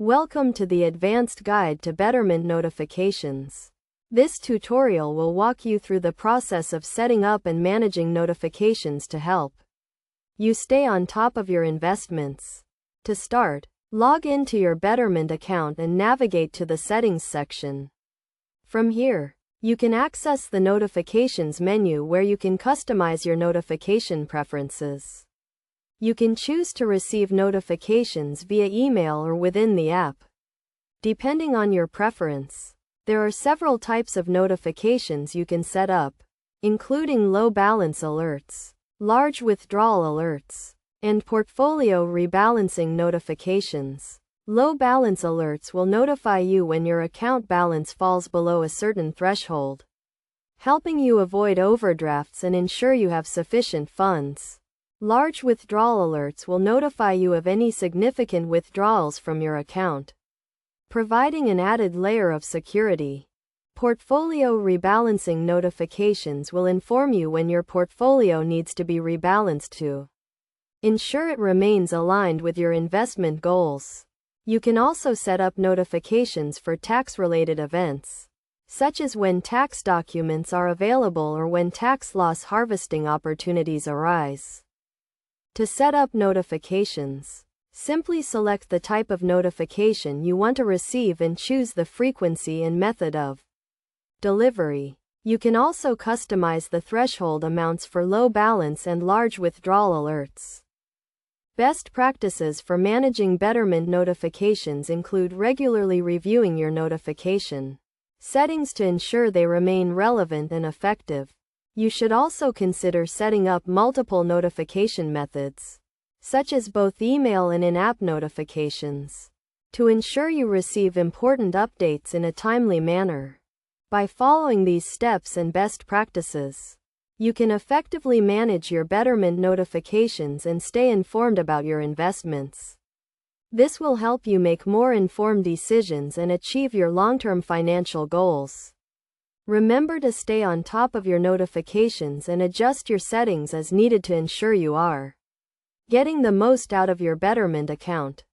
Welcome to the Advanced Guide to Betterment Notifications. This tutorial will walk you through the process of setting up and managing notifications to help you stay on top of your investments. To start, log into your Betterment account and navigate to the Settings section. From here, you can access the Notifications menu where you can customize your notification preferences. You can choose to receive notifications via email or within the app. Depending on your preference, there are several types of notifications you can set up, including low balance alerts, large withdrawal alerts, and portfolio rebalancing notifications. Low balance alerts will notify you when your account balance falls below a certain threshold, helping you avoid overdrafts and ensure you have sufficient funds. Large withdrawal alerts will notify you of any significant withdrawals from your account, providing an added layer of security. Portfolio rebalancing notifications will inform you when your portfolio needs to be rebalanced to ensure it remains aligned with your investment goals. You can also set up notifications for tax-related events, such as when tax documents are available or when tax loss harvesting opportunities arise. To set up notifications, simply select the type of notification you want to receive and choose the frequency and method of delivery. You can also customize the threshold amounts for low balance and large withdrawal alerts. Best practices for managing Betterment notifications include regularly reviewing your notification settings to ensure they remain relevant and effective. You should also consider setting up multiple notification methods, such as both email and in-app notifications, to ensure you receive important updates in a timely manner. By following these steps and best practices, you can effectively manage your Betterment notifications and stay informed about your investments. This will help you make more informed decisions and achieve your long-term financial goals. Remember to stay on top of your notifications and adjust your settings as needed to ensure you are getting the most out of your Betterment account.